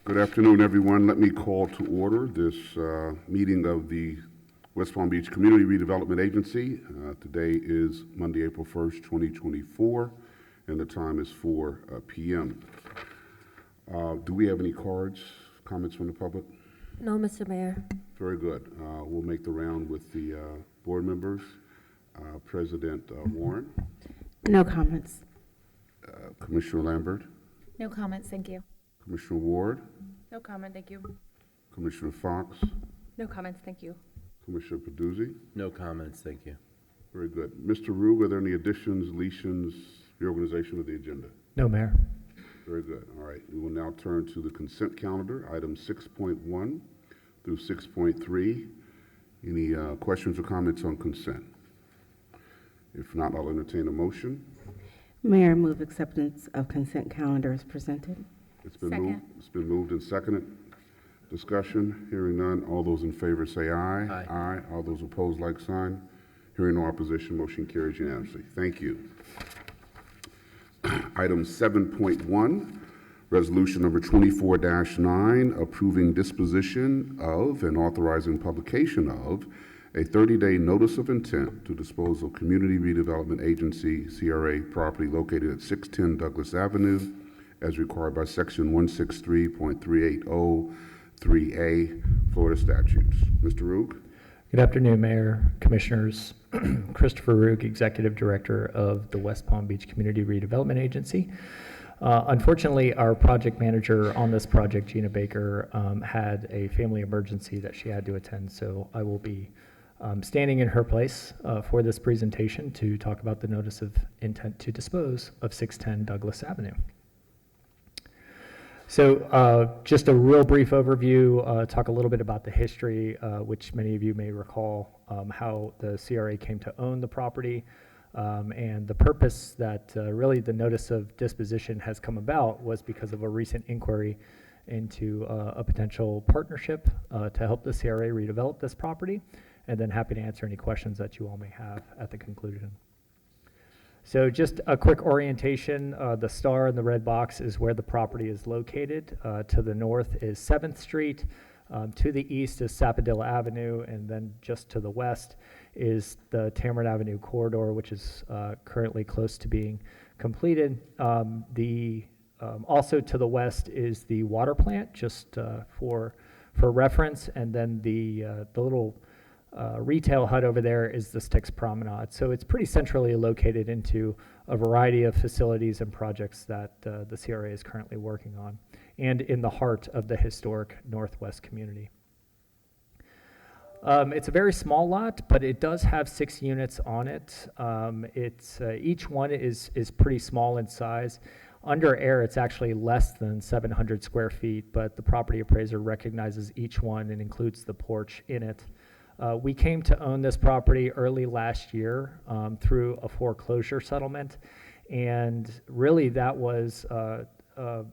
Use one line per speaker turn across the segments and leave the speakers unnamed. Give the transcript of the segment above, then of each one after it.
Good afternoon, everyone. Let me call to order this meeting of the West Palm Beach Community Redevelopment Agency. Today is Monday, April 1st, 2024, and the time is 4 p.m. Do we have any cards, comments from the public?
No, Mr. Mayor.
Very good. We'll make the round with the board members. President Warren.
No comments.
Commissioner Lambert.
No comments, thank you.
Commissioner Ward.
No comment, thank you.
Commissioner Fox.
No comments, thank you.
Commissioner Peduzzi.
No comments, thank you.
Very good. Mr. Rugg, are there any additions, deletions, reorganization of the agenda?
No, Mayor.
Very good. All right. We will now turn to the consent calendar, items 6.1 through 6.3. Any questions or comments on consent? If not, I'll entertain a motion.
Mayor, move acceptance of consent calendar as presented.
It's been
Second.
moved. It's been moved and seconded. Discussion. Hearing none. All those in favor say aye.
Aye.
Aye. All those opposed, like sign. Hearing no opposition, motion carries unanimously. Thank you. Item 7.1, resolution number 24-9, approving disposition of and authorizing publication of a 30-day notice of intent to dispose of Community Redevelopment Agency, CRA, property located at 610 Douglas Avenue, as required by Section 163.380-3A Florida statutes. Mr. Rugg?
Good afternoon, Mayor, Commissioners. Christopher Rugg, Executive Director of the West Palm Beach Community Redevelopment Agency. Unfortunately, our project manager on this project, Gina Baker, had a family emergency that she had to attend, so I will be standing in her place for this presentation to talk about the notice of intent to dispose of 610 Douglas Avenue. So just a real brief overview, talk a little bit about the history, which many of you may recall, how the CRA came to own the property, and the purpose that really the notice of disposition has come about was because of a recent inquiry into a potential partnership to help the CRA redevelop this property, and then happy to answer any questions that you all may have at the conclusion. So just a quick orientation, the star in the red box is where the property is located. To the north is 7th Street, to the east is Sapodilla Avenue, and then just to the west is the Tamarind Avenue corridor, which is currently close to being completed. Also to the west is the water plant, just for reference, and then the little retail hut over there is the Styx Promenade. So it's pretty centrally located into a variety of facilities and projects that the CRA is currently working on, and in the heart of the historic Northwest community. It's a very small lot, but it does have 6 units on it. Each one is pretty small in size. Under air, it's actually less than 700 square feet, but the property appraiser recognizes each one and includes the porch in it. We came to own this property early last year through a foreclosure settlement, and really that was the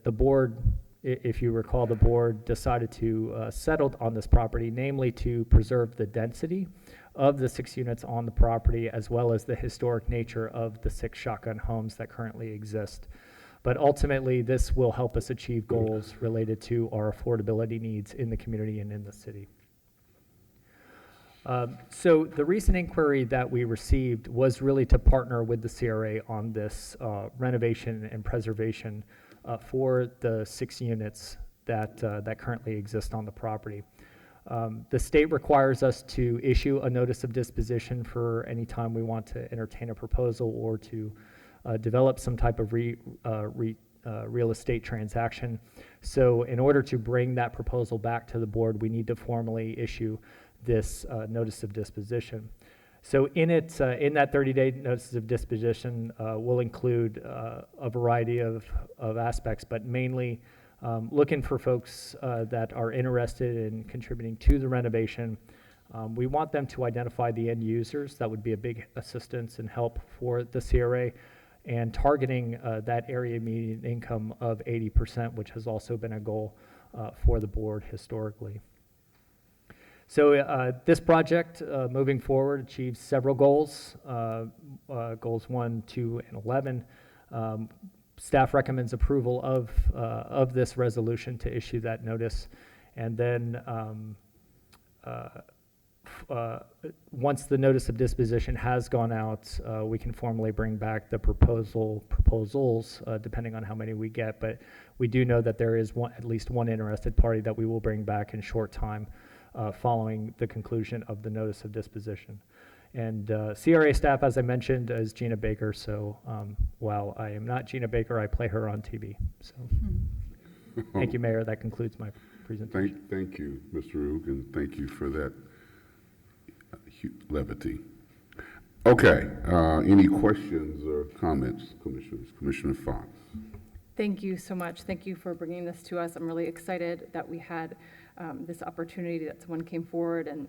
board, if you recall, the board decided to settle on this property, namely to preserve the density of the 6 units on the property, as well as the historic nature of the 6 shotgun homes that currently exist. But ultimately, this will help us achieve goals related to our affordability needs in the community and in the city. So the recent inquiry that we received was really to partner with the CRA on this renovation and preservation for the 6 units that currently exist on the property. The state requires us to issue a notice of disposition for any time we want to entertain a proposal or to develop some type of real estate transaction. So in order to bring that proposal back to the board, we need to formally issue this notice of disposition. So in it, in that 30-day notice of disposition, will include a variety of aspects, but mainly looking for folks that are interested in contributing to the renovation. We want them to identify the end users. That would be a big assistance and help for the CRA, and targeting that area median income of 80%, which has also been a goal for the board historically. So this project, moving forward, achieves several goals, goals 1, 2, and 11. staff recommends approval of this resolution to issue that notice. And then once the notice of disposition has gone out, we can formally bring back the proposals, depending on how many we get. But we do know that there is at least one interested party that we will bring back in short time following the conclusion of the notice of disposition. And CRA staff, as I mentioned, is Gina Baker. So while I am not Gina Baker, I play her on TV. So thank you, Mayor. That concludes my presentation.
Thank you, Mr. Rook, and thank you for that levity. Okay, any questions or comments, commissioners? Commissioner Fox.
Thank you so much. Thank you for bringing this to us. I'm really excited that we had this opportunity, that someone came forward, and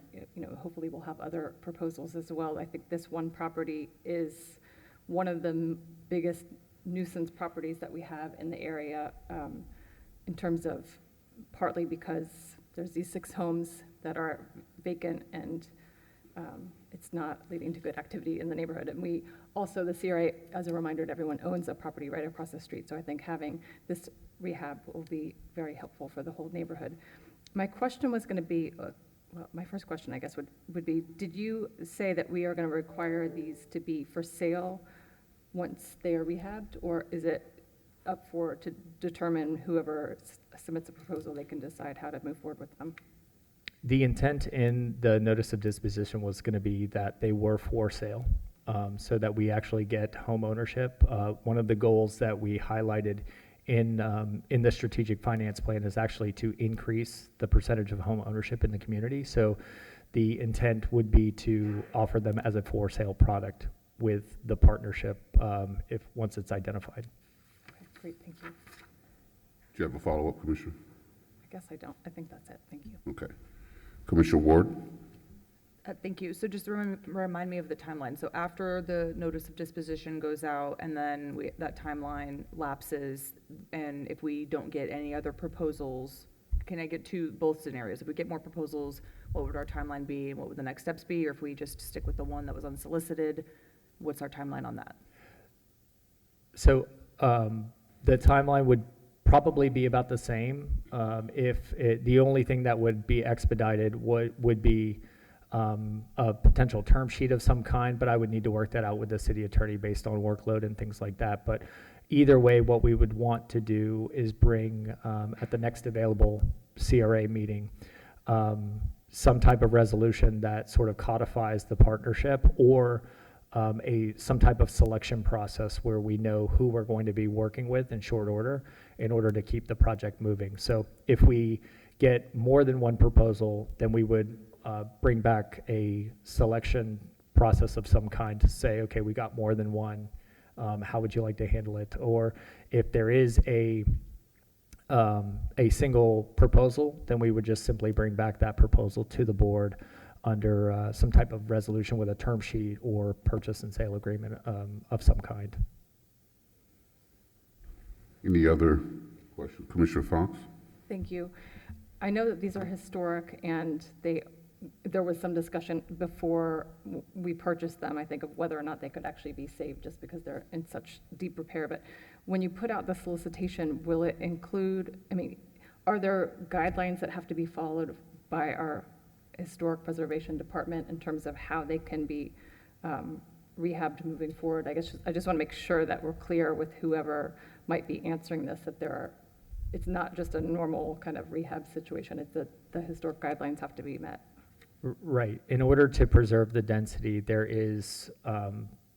hopefully we'll have other proposals as well. I think this one property is one of the biggest nuisance properties that we have in the area, in terms of partly because there's these 6 homes that are vacant, and it's not leading to good activity in the neighborhood. And we also, the CRA, as a reminder to everyone, owns a property right across the street. So I think having this rehab will be very helpful for the whole neighborhood. My question was going to be, well, my first question, I guess, would be, did you say that we are going to require these to be for sale once they are rehabbed, or is it up to determine whoever submits a proposal, they can decide how to move forward with them?
The intent in the notice of disposition was going to be that they were for sale, so that we actually get home ownership. One of the goals that we highlighted in the strategic finance plan is actually to increase the percentage of home ownership in the community. So the intent would be to offer them as a for sale product with the partnership once it's identified.
Okay, great, thank you.
Do you have a follow-up, Commissioner?
I guess I don't. I think that's it. Thank you.
Okay. Commissioner Ward?
Thank you. So just remind me of the timeline. So after the notice of disposition goes out and then that timeline lapses, and if we don't get any other proposals, can I get to both scenarios? If we get more proposals, what would our timeline be and what would the next steps be? Or if we just stick with the one that was unsolicited, what's our timeline on that?
So the timeline would probably be about the same. The only thing that would be expedited would be a potential term sheet of some kind, but I would need to work that out with the city attorney based on workload and things like that. But either way, what we would want to do is bring, at the next available CRA meeting, some type of resolution that sort of codifies the partnership, or some type of selection process where we know who we're going to be working with in short order in order to keep the project moving. So if we get more than one proposal, then we would bring back a selection process of some kind to say, okay, we got more than one. How would you like to handle it? Or if there is a single proposal, then we would just simply bring back that proposal to the board under some type of resolution with a term sheet or purchase and sale agreement of some kind.
Any other questions? Commissioner Fox?
Thank you. I know that these are historic, and there was some discussion before we purchased them, I think, of whether or not they could actually be saved just because they're in such deep repair. But when you put out the solicitation, will it include, are there guidelines that have to be followed by our historic preservation department in terms of how they can be rehabbed moving forward? I just want to make sure that we're clear with whoever might be answering this, that it's not just a normal kind of rehab situation. It's that the historic guidelines have to be met.
Right. In order to preserve the density, there is,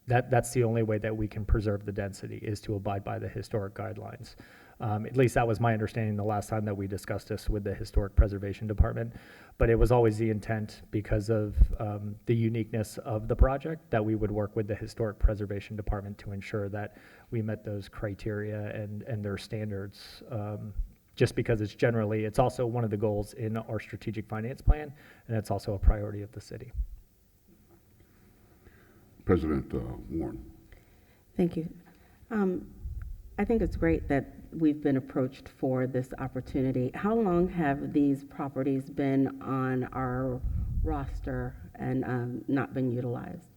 that's the only way that we can preserve the density, is to abide by the historic guidelines. At least that was my understanding the last time that we discussed this with the Historic Preservation Department. But it was always the intent, because of the uniqueness of the project, that we would work with the Historic Preservation Department to ensure that we met those criteria and their standards. Just because it's also one of the goals in our strategic finance plan, and it's also a priority of the city.
President Warren.
Thank you. I think it's great that we've been approached for this opportunity. How long have these properties been on our roster and not been utilized?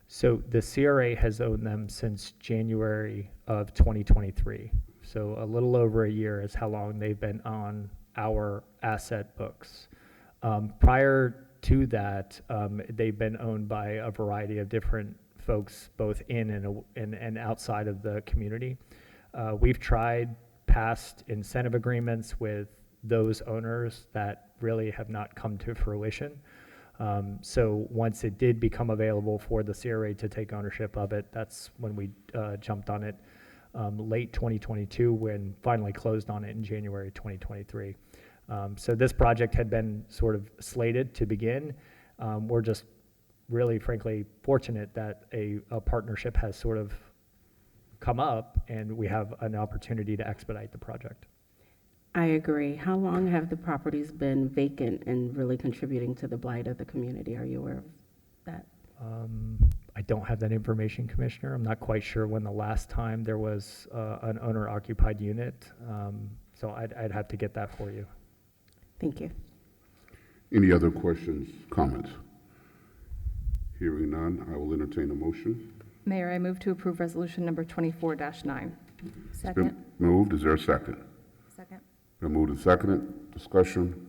So the CRA has owned them since January of 2023. So a little over a year is how long they've been on our asset books. Prior to that, they've been owned by a variety of different folks, both in and outside of the community. We've tried past incentive agreements with those owners that really have not come to fruition. So once it did become available for the CRA to take ownership of it, that's when we jumped on it late 2022, when finally closed on it in January 2023. So this project had been sort of slated to begin. We're just really, frankly, fortunate that a partnership has sort of come up and we have an opportunity to expedite the project.
I agree. How long have the properties been vacant and really contributing to the blight of the community? Are you aware of that?
I don't have that information, Commissioner. I'm not quite sure when the last time there was an owner-occupied unit. So I'd have to get that for you.
Thank you.
Any other questions, comments? Hearing none, I will entertain a motion.
Mayor, I move to approve resolution number 24-9.
It's
Second.
been moved. Is there a second?
Second.
Been moved and seconded. Discussion.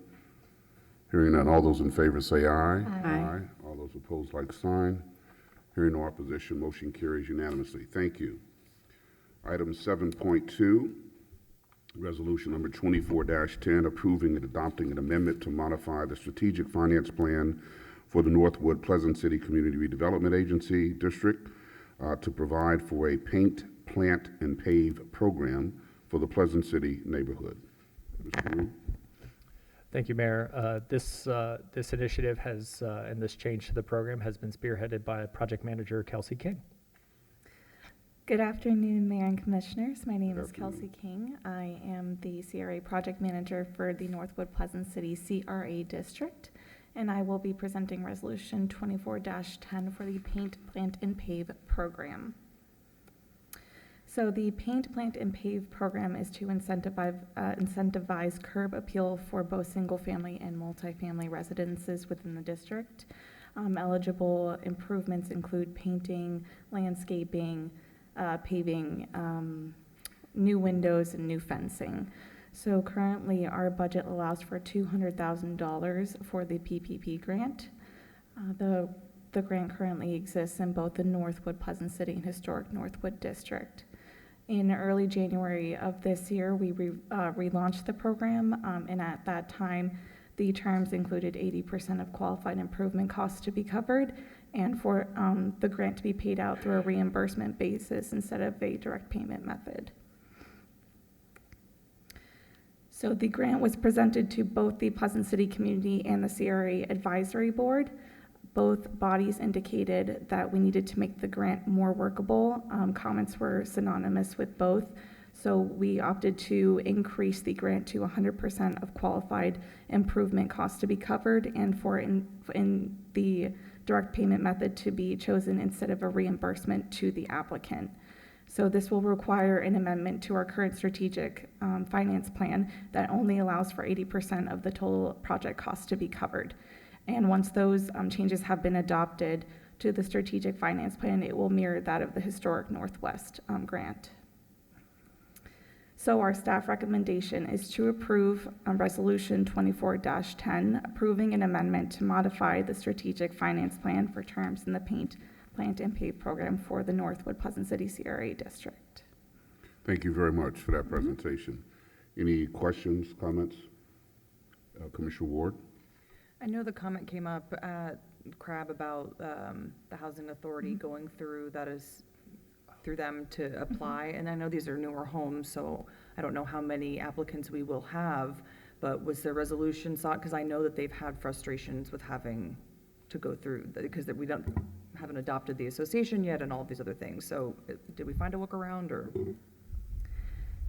Hearing none. All those in favor say aye.
Aye.
All those opposed, like sign. Hearing no opposition, motion carries unanimously. Thank you. Item 7.2, resolution number 24-10, approving and adopting an amendment to modify the strategic finance plan for the Northwood Pleasant City Community Redevelopment Agency District to provide for a paint, plant, and pave program for the Pleasant City neighborhood. Mr. Rue?
Thank you, Mayor. This initiative has, and this change to the program has been spearheaded by Project Manager Kelsey King.
Good afternoon, Mayor and Commissioners. My name
Good
is
afternoon.
Kelsey King. I am the CRA Project Manager for the Northwood Pleasant City CRA District, and I will be presenting Resolution 24-10 for the Paint, Plant, and Pave program. So the Paint, Plant, and Pave program is to incentivize curb appeal for both single-family and multifamily residences within the district. Eligible improvements include painting, landscaping, paving, new windows, and new fencing. So currently, our budget allows for $200,000 for the PPP grant. The grant currently exists in both the Northwood Pleasant City and Historic Northwood District. In early January of this year, we relaunched the program, and at that time, the terms included 80% of qualified improvement costs to be covered, and for the grant to be paid out through a reimbursement basis instead of a direct payment method. So the grant was presented to both the Pleasant City Community and the CRA Advisory Board. Both bodies indicated that we needed to make the grant more workable. Comments were synonymous with both. So we opted to increase the grant to 100% of qualified improvement costs to be covered, and for in the direct payment method to be chosen instead of a reimbursement to the applicant. So this will require an amendment to our current strategic finance plan that only allows for 80% of the total project costs to be covered. And once those changes have been adopted to the strategic finance plan, it will mirror that of the Historic Northwest grant. So our staff recommendation is to approve Resolution 24-10, approving an amendment to modify the strategic finance plan for terms in the Paint, Plant, and Pave program for the Northwood Pleasant City CRA District.
Thank you very much for that presentation. Any questions, comments? Commissioner Ward?
I know the comment came up at CRAB about the Housing Authority going through, that is through them to apply. And I know these are newer homes, so I don't know how many applicants we will have, but was there resolution sought? Because I know that they've had frustrations with having to go through, because we haven't adopted the association yet and all of these other things. So did we find a workaround, or?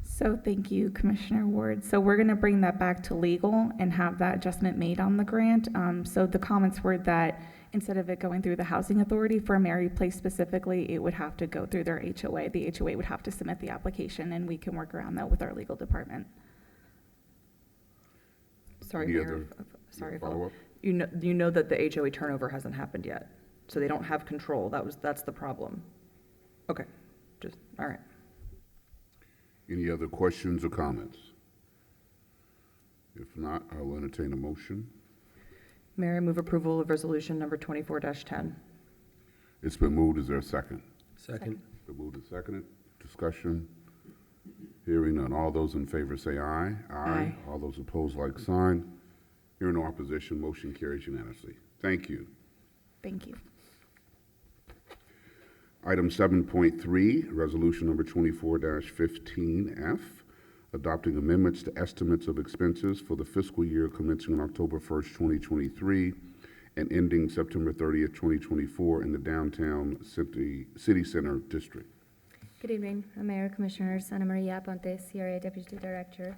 So thank you, Commissioner Ward. So we're going to bring that back to legal and have that adjustment made on the grant. So the comments were that instead of it going through the Housing Authority for Mary Place specifically, it would have to go through their HOA. The HOA would have to submit the application, and we can work around that with our legal department.
Sorry,
Any
Mayor.
other
Sorry.
follow-up?
You know that the HOA turnover hasn't happened yet. So they don't have control. That's the problem. Okay, all right.
Any other questions or comments? If not, I'll entertain a motion.
Mayor, I move approval of resolution number 24-10.
It's been moved. Is there a second?
Second.
Been moved and seconded. Discussion. Hearing none. All those in favor say aye.
Aye.
All those opposed, like sign. Hearing no opposition, motion carries unanimously. Thank you.
Thank you.
Item 7.3, resolution number 24-15F, adopting amendments to estimates of expenses for the fiscal year commencing on October 1st, 2023, and ending September 30th, 2024 in the downtown city center district.
Good evening, Mayor, Commissioners, Ana Maria Ponte, CRA Deputy Director.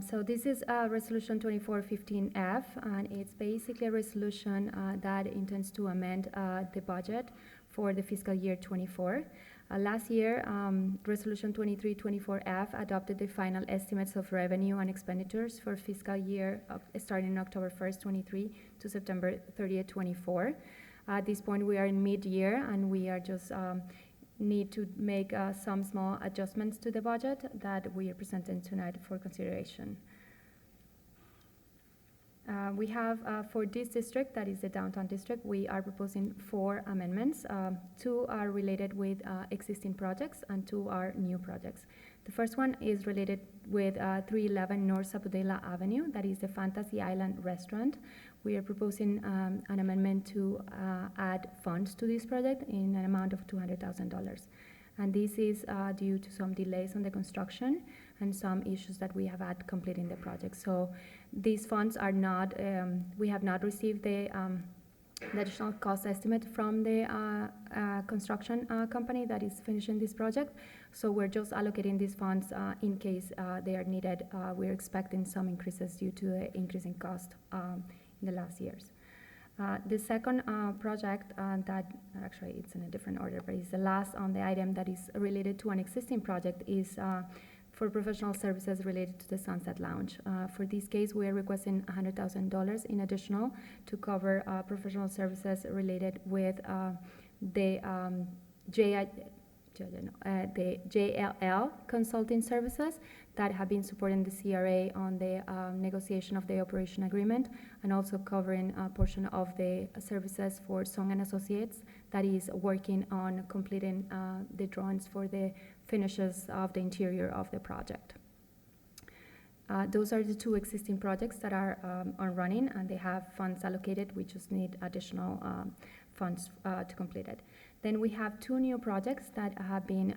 So this is Resolution 2415F, and it's basically a resolution that intends to amend the budget for the fiscal year 24. Last year, Resolution 2324F adopted the final estimates of revenue and expenditures for fiscal year starting October 1st, 23 to September 30th, 24. At this point, we are in mid-year, and we are just need to make some small adjustments to the budget that we are presenting tonight for consideration. We have, for this district, that is the downtown district, we are proposing 4 amendments. 2 are related with existing projects and 2 are new projects. The first one is related with 311 North Sapodela Avenue, that is the Fantasy Island restaurant. We are proposing an amendment to add funds to this project in an amount of $200,000. And this is due to some delays on the construction and some issues that we have had completing the project. So these funds are not, we have not received the additional cost estimate from the construction company that is finishing this project. So we're just allocating these funds in case they are needed. We're expecting some increases due to the increasing cost in the last years. The second project that actually it's in a different order, but it's the last on the item that is related to an existing project is for professional services related to the Sunset Lounge. For this case, we are requesting $100,000 in additional to cover professional services related with the JLL consulting services that have been supporting the CRA on the negotiation of the operation agreement, and also covering a portion of the services for Song and Associates that is working on completing the drawings for the finishes of the interior of the project. Those are the 2 existing projects that are on running, and they have funds allocated. We just need additional funds to complete it. Then we have 2 new projects that have been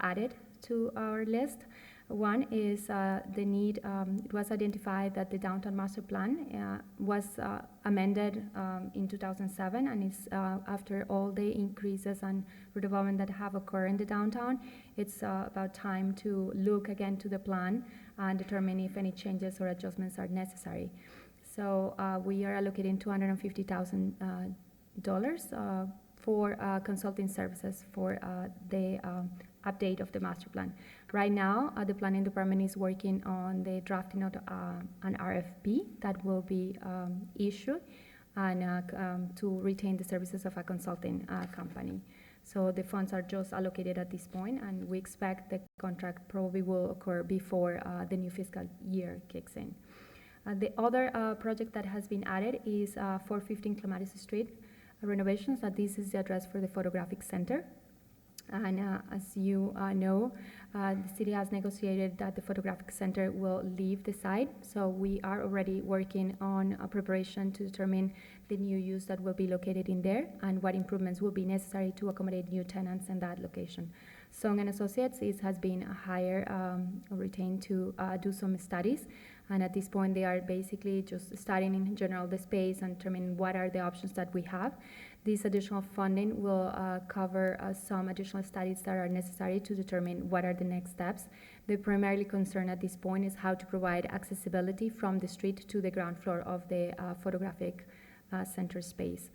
added to our list. One is the need, it was identified that the downtown master plan was amended in 2007, and it's after all the increases and redevelopment that have occurred in the downtown, it's about time to look again to the plan and determine if any changes or adjustments are necessary. So we are allocating $250,000 for consulting services for the update of the master plan. Right now, the planning department is working on the drafting of an RFP that will be issued and to retain the services of a consulting company. So the funds are just allocated at this point, and we expect the contract probably will occur before the new fiscal year kicks in. The other project that has been added is 415 Clematis Street renovations. This is the address for the photographic center. And as you know, the city has negotiated that the photographic center will leave the site. So we are already working on a preparation to determine the new use that will be located in there and what improvements will be necessary to accommodate new tenants in that location. Song and Associates has been hired or retained to do some studies. And at this point, they are basically just studying in general the space and determining what are the options that we have. This additional funding will cover some additional studies that are necessary to determine what are the next steps. The primary concern at this point is how to provide accessibility from the street to the ground floor of the photographic center space.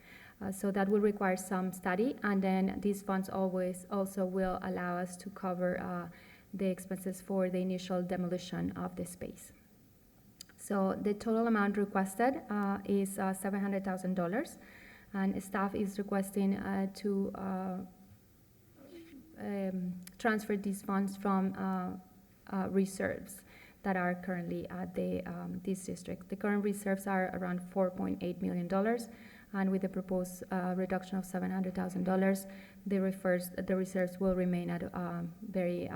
So that will require some study, and then these funds always also will allow us to cover the expenses for the initial demolition of the space. So the total amount requested is $700,000. And staff is requesting to transfer these funds from reserves that are currently at this district. The current reserves are around $4.8 million, and with the proposed reduction of $700,000, the reserves will remain at a very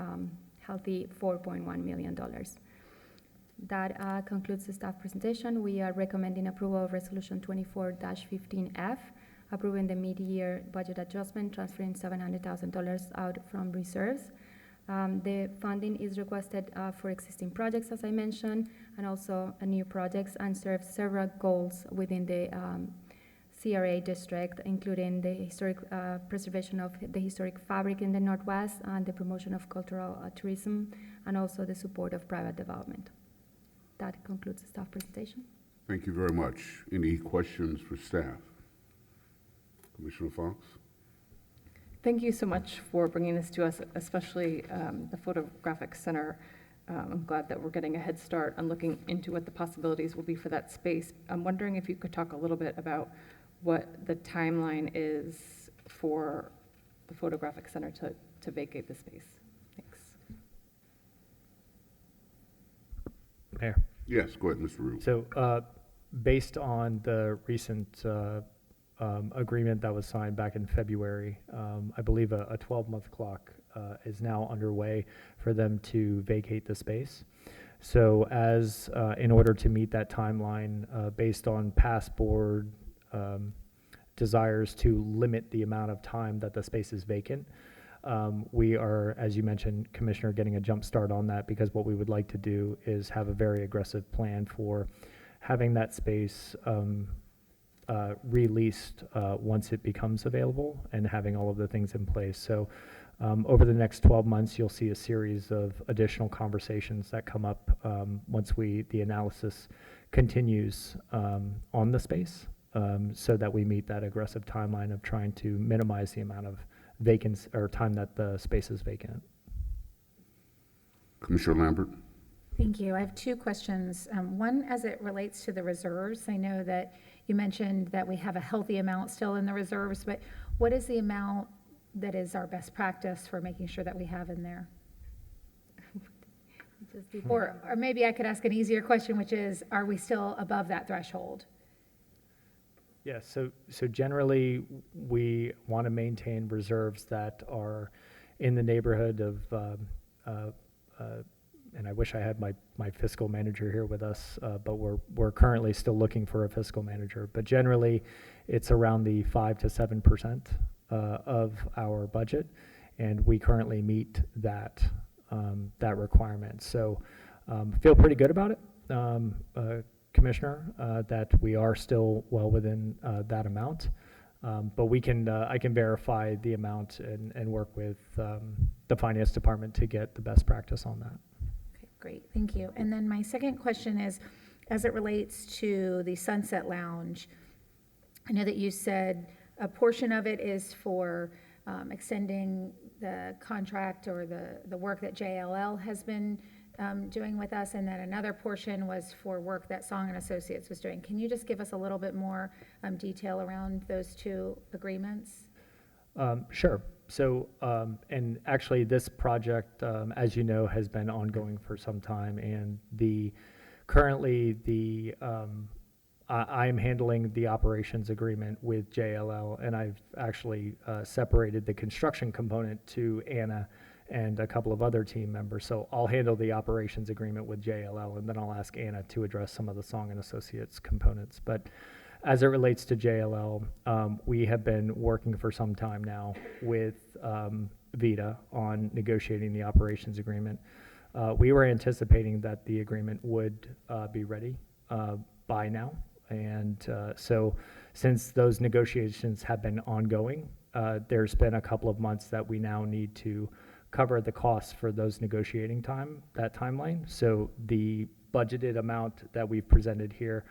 healthy $4.1 million. That concludes the staff presentation. We are recommending approval of Resolution 24-15F, approving the mid-year budget adjustment, transferring $700,000 out from reserves. The funding is requested for existing projects, as I mentioned, and also new projects, and serves several goals within the CRA district, including the historic preservation of the historic fabric in the Northwest and the promotion of cultural tourism, and also the support of private development. That concludes the staff presentation.
Thank you very much. Any questions for staff? Commissioner Fox?
Thank you so much for bringing this to us, especially the Photographic Center. I'm glad that we're getting a head start on looking into what the possibilities will be for that space. I'm wondering if you could talk a little bit about what the timeline is for the Photographic Center to vacate the space. Thanks.
Mayor.
Yes, go ahead, Mr. Rue.
So based on the recent agreement that was signed back in February, I believe a 12-month clock is now underway for them to vacate the space. So as in order to meet that timeline, based on past board desires to limit the amount of time that the space is vacant, we are, as you mentioned, Commissioner, getting a jump start on that, because what we would like to do is have a very aggressive plan for having that space released once it becomes available, and having all of the things in place. So over the next 12 months, you'll see a series of additional conversations that come up once the analysis continues on the space, so that we meet that aggressive timeline of trying to minimize the amount of vacancy or time that the space is vacant.
Commissioner Lambert?
Thank you. I have two questions. One, as it relates to the reserves, I know that you mentioned that we have a healthy amount still in the reserves, but what is the amount that is our best practice for making sure that we have in there? Or maybe I could ask an easier question, which is, are we still above that threshold?
Yeah, so generally, we want to maintain reserves that are in the neighborhood of, and I wish I had my fiscal manager here with us, but we're currently still looking for a fiscal manager. But generally, it's around the 5 to 7% of our budget, and we currently meet that requirement. So feel pretty good about it, Commissioner, that we are still well within that amount. But I can verify the amount and work with the finance department to get the best practice on that.
Okay, great, thank you. And then my second question is, as it relates to the Sunset Lounge, I know that you said a portion of it is for extending the contract or the work that JLL has been doing with us, and then another portion was for work that Song and Associates was doing. Can you just give us a little bit more detail around those two agreements?
Sure. So, and actually this project, as you know, has been ongoing for some time, and currently I'm handling the operations agreement with JLL, and I've actually separated the construction component to Anna and a couple of other team members. So I'll handle the operations agreement with JLL, and then I'll ask Anna to address some of the Song and Associates components. But as it relates to JLL, we have been working for some time now with Vita on negotiating the operations agreement. We were anticipating that the agreement would be ready by now. And so since those negotiations have been ongoing, there's been a couple of months that we now need to cover the costs for those negotiating timeline. So the budgeted amount that we've presented here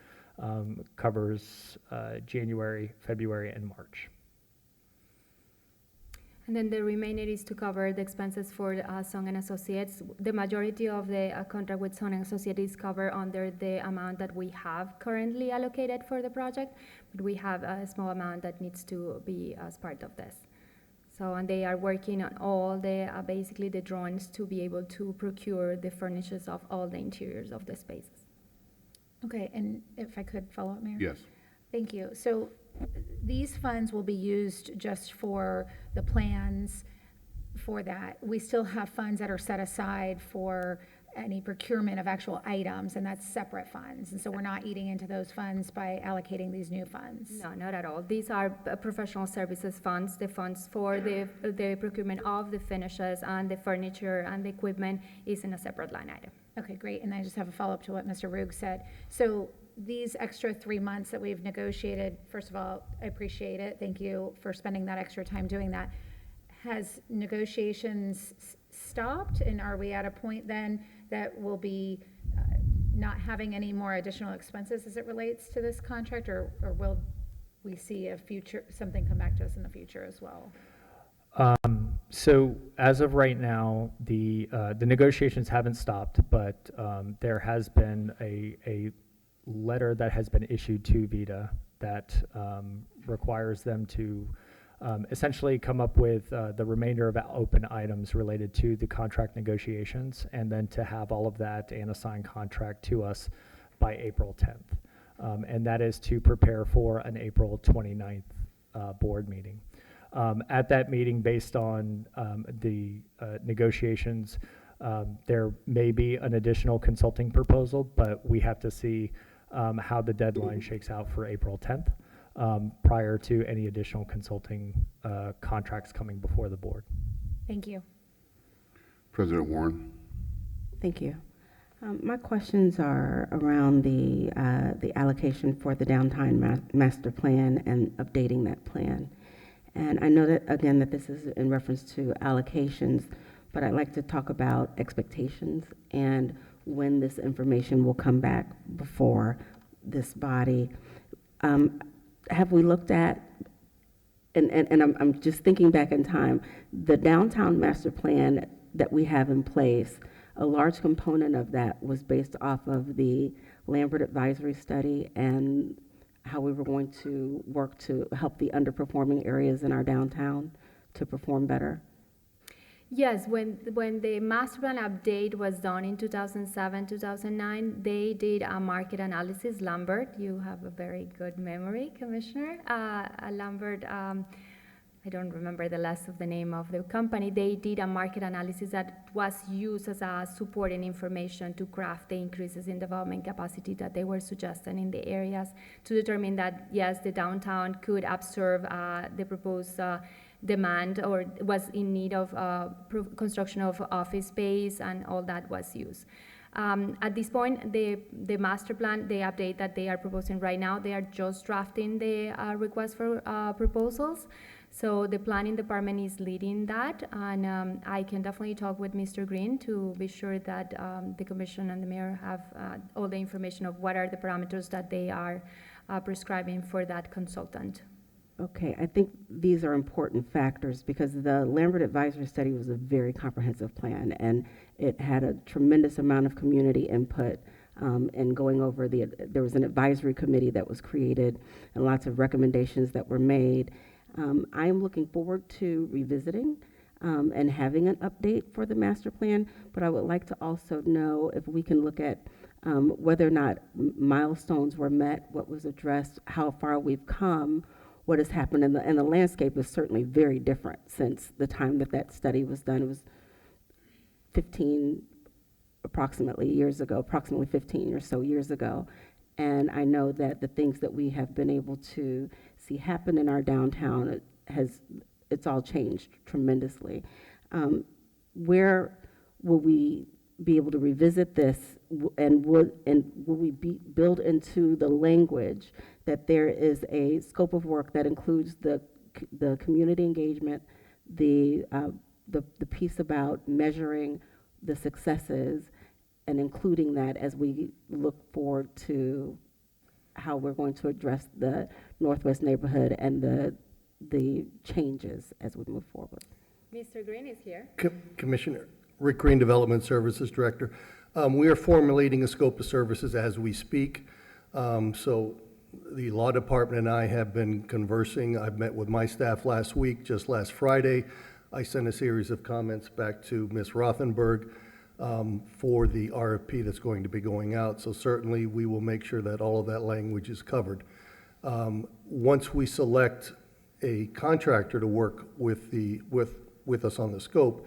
covers January, February, and March.
And then the remainder is to cover the expenses for Song and Associates. The majority of the contract with Song and Associates is covered under the amount that we have currently allocated for the project. but we have a small amount that needs to be as part of this. So, and they are working on all the, basically the drawings to be able to procure the furnitures of all the interiors of the spaces.
Okay, and if I could follow up, Mayor?
Yes.
Thank you. So these funds will be used just for the plans for that. We still have funds that are set aside for any procurement of actual items, and that's separate funds. And so we're not eating into those funds by allocating these new funds.
No, not at all. These are professional services funds, the funds for the procurement of the finishes and the furniture and the equipment is in a separate line item.
Okay, great. And I just have a follow-up to what Mr. Rugg said. So these extra 3 months that we've negotiated, first of all, I appreciate it. Thank you for spending that extra time doing that. Has negotiations stopped, and are we at a point then that we'll be not having any more additional expenses as it relates to this contract, or will we see something come back to us in the future as well?
So as of right now, the negotiations haven't stopped, but there has been a letter that has been issued to VITA that requires them to essentially come up with the remainder of open items related to the contract negotiations, and then to have all of that and a signed contract to us by April 10th. And that is to prepare for an April 29th board meeting. At that meeting, based on the negotiations, there may be an additional consulting proposal, but we have to see how the deadline shakes out for April 10th. Prior to any additional consulting contracts coming before the board.
Thank you.
President Warren.
Thank you. My questions are around the allocation for the downtown master plan and updating that plan. And I know that, again, that this is in reference to allocations, but I'd like to talk about expectations and when this information will come back before this body. Have we looked at, and I'm just thinking back in time, the downtown master plan that we have in place, a large component of that was based off of the Lambert Advisory Study and how we were going to work to help the underperforming areas in our downtown to perform better.
Yes, when the master plan update was done in 2007, 2009, they did a market analysis. Lambert, you have a very good memory, Commissioner. Lambert, I don't remember the last of the name of the company. They did a market analysis that was used as a supporting information to craft the increases in development capacity that they were suggesting in the areas to determine that, yes, the downtown could absorb the proposed demand or was in need of construction of office space, and all that was used. At this point, the master plan, the update that they are proposing right now, they are just drafting the request for proposals. So the planning department is leading that, and I can definitely talk with Mr. Green to be sure that the commission and the mayor have all the information of what are the parameters that they are prescribing for that consultant.
Okay, I think these are important factors because the Lambert Advisory Study was a very comprehensive plan, and it had a tremendous amount of community input in going over there was an advisory committee that was created and lots of recommendations that were made. I am looking forward to revisiting and having an update for the master plan, but I would like to also know if we can look at whether or not milestones were met, what was addressed, how far we've come, what has happened, and the landscape is certainly very different since the time that study was done. It was 15 approximately approximately 15 or so years ago. And I know that the things that we have been able to see happen in our downtown, it's all changed tremendously. Where will we be able to revisit this, and will we build into the language that there is a scope of work that includes the community engagement, the piece about measuring the successes, and including that as we look forward to how we're going to address the Northwest neighborhood and the changes as we move forward.
Mr. Green is here.
Commissioner Rick Green, Development Services Director. We are formulating a scope of services as we speak. So The law department and I have been conversing. I've met with my staff last week, just last Friday. I sent a series of comments back to Ms. Rothenberg for the RFP that's going to be going out. So certainly, we will make sure that all of that language is covered. Once we select a contractor to work with us on the scope,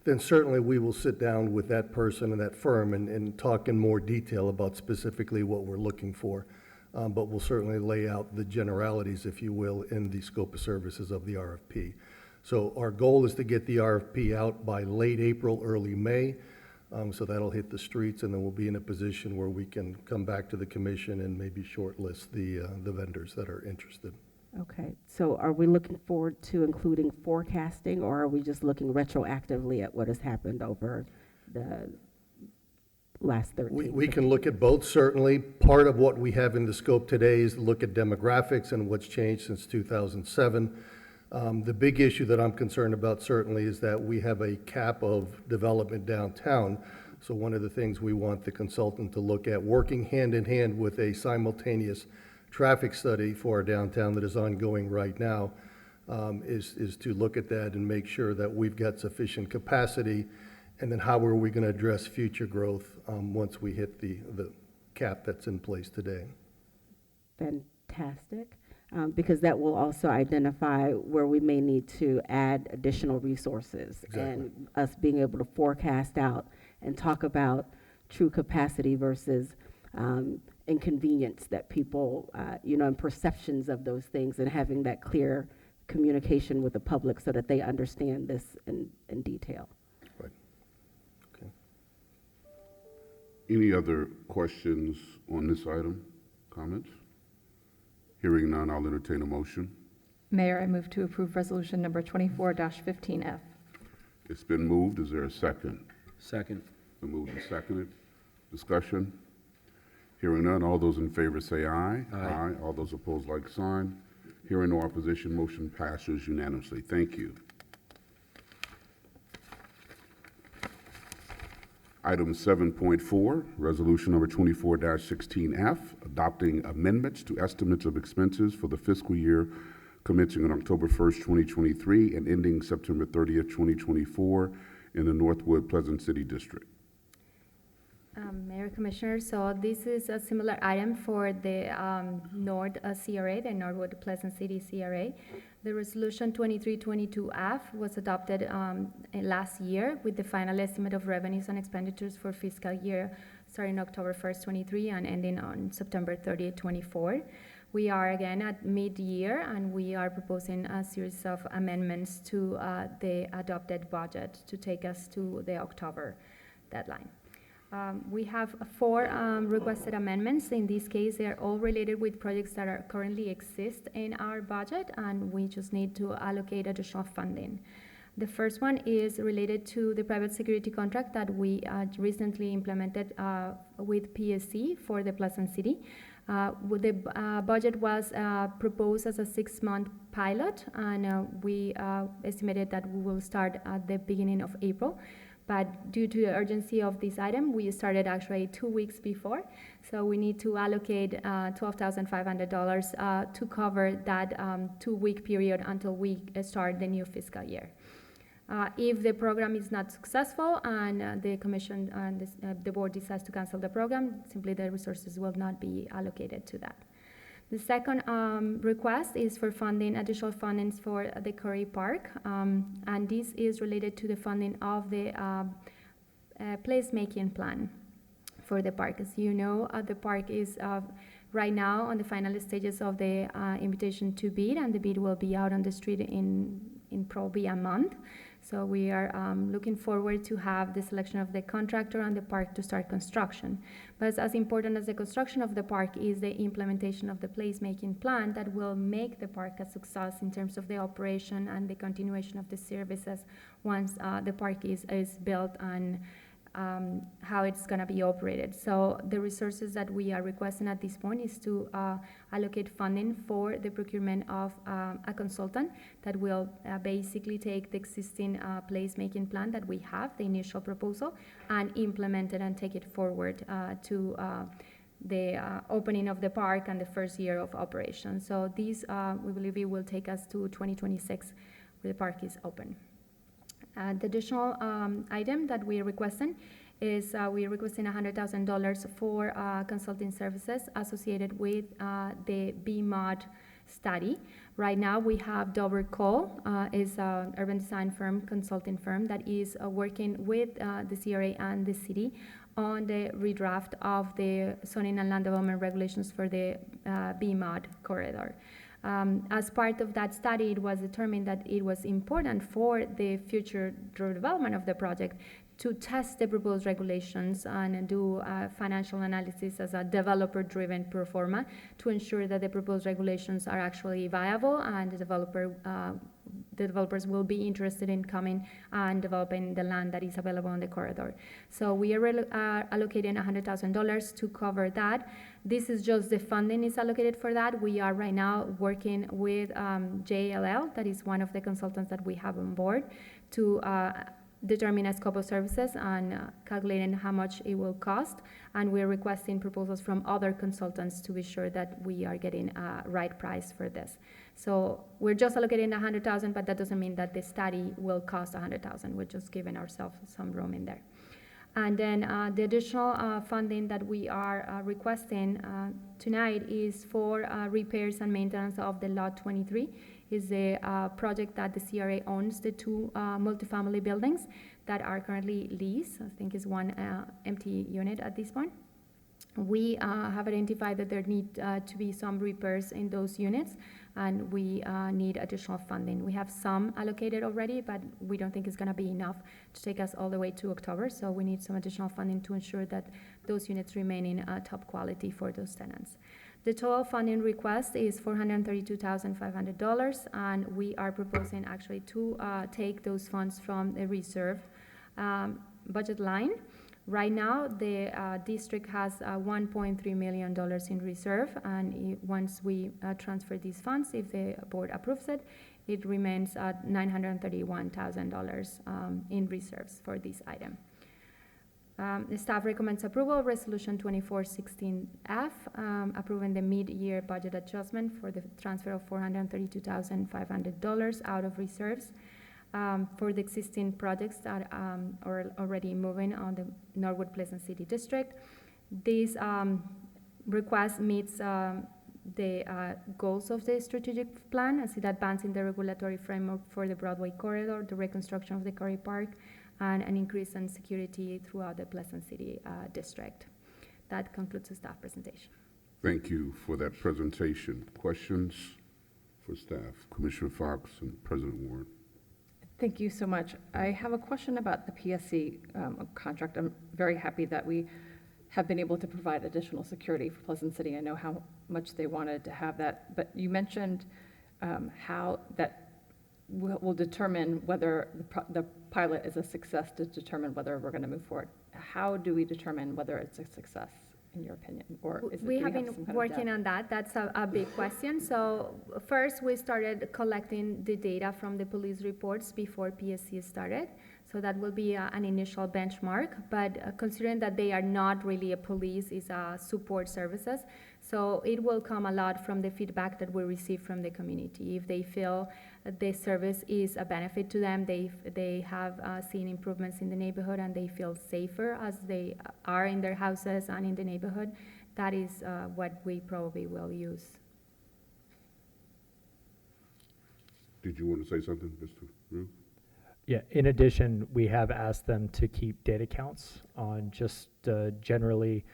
then certainly we will sit down with that person and that firm and talk in more detail about specifically what we're looking for. But we'll certainly lay out the generalities, if you will, in the scope of services of the RFP. So our goal is to get the RFP out by late April, early May. So that'll hit the streets, and then we'll be in a position where we can come back to the commission and maybe shortlist the vendors that are interested.
Okay, so are we looking forward to including forecasting, or are we just looking retroactively at what has happened over the last 13?
We can look at both, certainly. Part of what we have in the scope today is look at demographics and what's changed since 2007. The big issue that I'm concerned about certainly is that we have a cap of development downtown. So one of the things we want the consultant to look at, working hand in hand with a simultaneous traffic study for our downtown that is ongoing right now, is to look at that and make sure that we've got sufficient capacity. And then how are we going to address future growth once we hit the cap that's in place today?
Fantastic. Because that will also identify where we may need to add additional resources.
Exactly.
And us being able to forecast out and talk about true capacity versus inconvenience that people, and perceptions of those things, and having that clear communication with the public so that they understand this in detail.
Right. Okay.
Any other questions on this item? Comments? Hearing none, I'll entertain a motion.
Mayor, I move to approve resolution number 24-15F.
It's been moved. Is there a second?
Second.
Been moved and seconded. Discussion? Hearing none, all those in favor say aye.
Aye.
All those opposed, like sign. Hearing no opposition, motion passes unanimously. Thank you. Item 7.4, resolution number 24-16F, adopting amendments to estimates of expenses for the fiscal year commencing on October 1st, 2023 and ending September 30th, 2024 in the Northwood Pleasant City District.
Mayor, Commissioners, so this is a similar item for the North CRA, the Northwood Pleasant City CRA. The resolution 2322F was adopted last year with the final estimate of revenues and expenditures for fiscal year starting October 1st, 23 and ending on September 30th, 24. We are again at mid-year, and we are proposing a series of amendments to the adopted budget to take us to the October deadline. We have 4 requested amendments. In this case, they are all related with projects that are currently exist in our budget, and we just need to allocate additional funding. The first one is related to the private security contract that we recently implemented with PSC for the Pleasant City. The budget was proposed as a 6-month pilot, and we estimated that we will start at the beginning of April. But due to the urgency of this item, we started actually 2 weeks before. So we need to allocate $12,500 to cover that 2-week period until we start the new fiscal year. If the program is not successful and the commission and the board decides to cancel the program, simply the resources will not be allocated to that. The second request is for additional funding for the Curry Park, and this is related to the funding of the placemaking plan for the park. As you know, the park is right now on the final stages of the invitation to bid, and the bid will be out on the street in probably a month. So we are looking forward to have the selection of the contractor and the park to start construction. But as important as the construction of the park is the implementation of the placemaking plan that will make the park a success in terms of the operation and the continuation of the services once the park is built and how it's going to be operated. So the resources that we are requesting at this point is to allocate funding for the procurement of a consultant that will basically take the existing placemaking plan that we have, the initial proposal, and implement it and take it forward to the opening of the park and the first year of operation. So these, we believe it will take us to 2026 where the park is open. The additional item that we are requesting is we are requesting $100,000 for consulting services associated with the BMOD study. Right now we have Dover Cole, is an urban design firm, consulting firm that is working with the CRA and the city on the redraft of the zoning and land development regulations for the BMOD corridor. As part of that study, it was determined that it was important for the future development of the project to test the proposed regulations and do financial analysis as a developer-driven pro forma to ensure that the proposed regulations are actually viable and the developers will be interested in coming and developing the land that is available on the corridor. So we are allocating $100,000 to cover that. This is just the funding is allocated for that. We are right now working with JLL, that is one of the consultants that we have on board, to determine a scope of services and calculating how much it will cost. And we're requesting proposals from other consultants to be sure that we are getting a right price for this. So we're just allocating $100,000, but that doesn't mean that the study will cost $100,000. We're just giving ourselves some room in there. And then the additional funding that we are requesting tonight is for repairs and maintenance of the Lot 23. Is a project that the CRA owns, the two multifamily buildings that are currently leased. I think is one empty unit at this point. We have identified that there need to be some repairs in those units, and we need additional funding. We have some allocated already, but we don't think it's going to be enough to take us all the way to October, so we need some additional funding to ensure that those units remain in top quality for those tenants. The total funding request is $432,500, and we are proposing actually to take those funds from the reserve budget line. Right now, the district has $1.3 million in reserve, and once we transfer these funds, if the board approves it, it remains at $931,000 in reserves for this item. The staff recommends approval of Resolution 2416F, approving the mid-year budget adjustment for the transfer of $432,500 out of reserves for the existing projects that are already moving on the Norwood Pleasant City District. This request meets the goals of the strategic plan as it advances the regulatory framework for the Broadway corridor, the reconstruction of the Curry Park, and an increase in security throughout the Pleasant City district. That concludes the staff presentation.
Thank you for that presentation. Questions for staff? Commissioner Fox and President Warren.
Thank you so much. I have a question about the PSC contract. I'm very happy that we have been able to provide additional security for Pleasant City. I know how much they wanted to have that, but you mentioned how that will determine whether the pilot is a success to determine whether we're going to move forward. How do we determine whether it's a success, in your opinion? Or is it,
we have been working on that. That's a big question. So first, we started collecting the data from the police reports before PSC started. So that will be an initial benchmark. But considering that they are not really a police, it's a support services. So it will come a lot from the feedback that we receive from the community. If they feel that the service is a benefit to them, they have seen improvements in the neighborhood and they feel safer as they are in their houses and in the neighborhood, that is what we probably will use.
Did you want to say something, Mr. Rue?
Yeah, in addition, we have asked them to keep data counts on just generally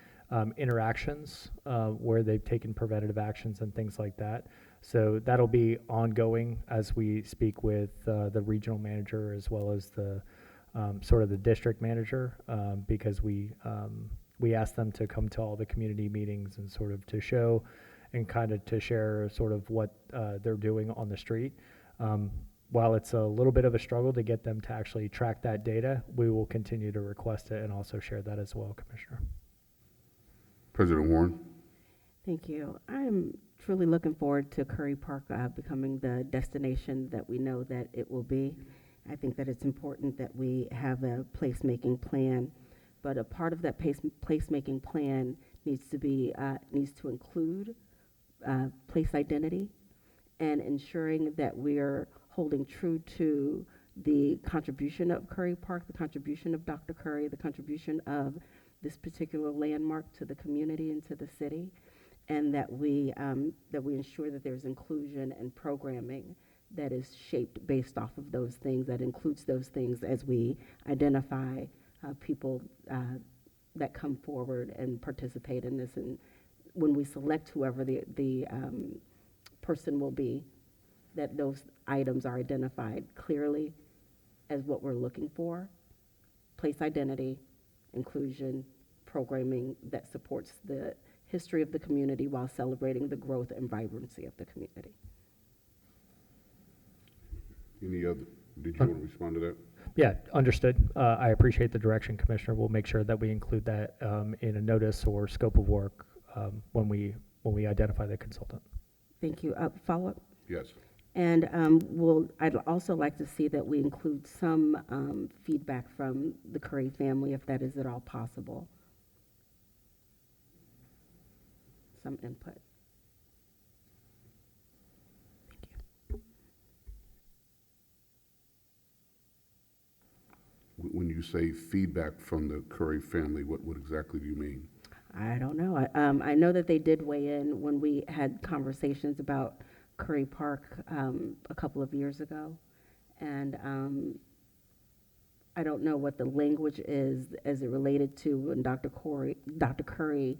interactions where they've taken preventative actions and things like that. So that'll be ongoing as we speak with the regional manager as well as the sort of the district manager because we asked them to come to all the community meetings and sort of to show and kind of to share sort of what they're doing on the street. While it's a little bit of a struggle to get them to actually track that data, we will continue to request it and also share that as well, Commissioner.
President Warren.
Thank you. I'm truly looking forward to Curry Park becoming the destination that we know that it will be. I think that it's important that we have a placemaking plan, but a part of that placemaking plan needs to include place identity, and ensuring that we're holding true to the contribution of Curry Park, the contribution of Dr. Curry, the contribution of this particular landmark to the community and to the city, and that we ensure that there's inclusion and programming that is shaped based off of those things, that includes those things as we identify people that come forward and participate in this. And when we select whoever the person will be, that those items are identified clearly as what we're looking for: place identity, inclusion, programming that supports the history of the community while celebrating the growth and vibrancy of the community.
Any other, did you want to respond to that?
Yeah, understood. I appreciate the direction, Commissioner. We'll make sure that we include that in a notice or scope of work when we identify the consultant.
Thank you. Follow-up?
Yes.
And I'd also like to see that we include some feedback from the Curry family, if that is at all possible. Some input.
When you say feedback from the Curry family, what exactly do you mean?
I don't know. I know that they did weigh in when we had conversations about Curry Park a couple of years ago. And I don't know what the language is as it related to when Dr. Curry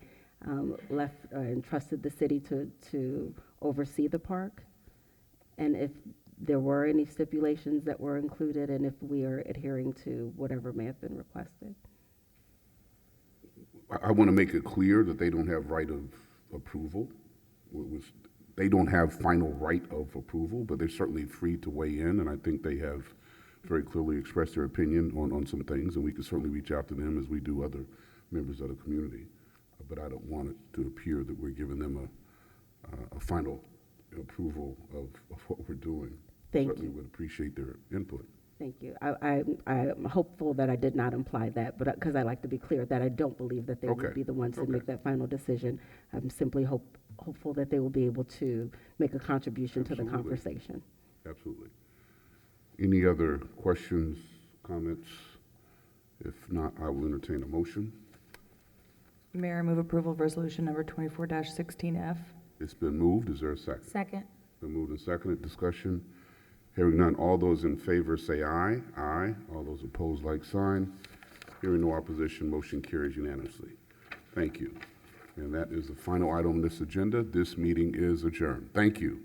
left and trusted the city to oversee the park. And if there were any stipulations that were included, and if we are adhering to whatever may have been requested.
I want to make it clear that they don't have right of approval. They don't have final right of approval, but they're certainly free to weigh in, and I think they have very clearly expressed their opinion on some things, and we can certainly reach out to them as we do other members of the community. But I don't want it to appear that we're giving them a final approval of what we're doing.
Thank
Certainly
you.
would appreciate their input.
Thank you. I'm hopeful that I did not imply that, but because I like to be clear that I don't believe that they
Okay.
will be the ones to
Okay.
make that final decision. I'm simply hopeful that they will be able to make a contribution to the
Absolutely.
conversation.
Absolutely. Any other questions, comments? If not, I will entertain a motion.
Mayor, I move approval of resolution number 24-16F.
It's been moved. Is there a second?
Second.
Been moved and seconded. Discussion. Hearing none. All those in favor say aye. Aye. All those opposed, like sign. Hearing no opposition, motion carries unanimously. Thank you. And that is the final item on this agenda. This meeting is adjourned. Thank you.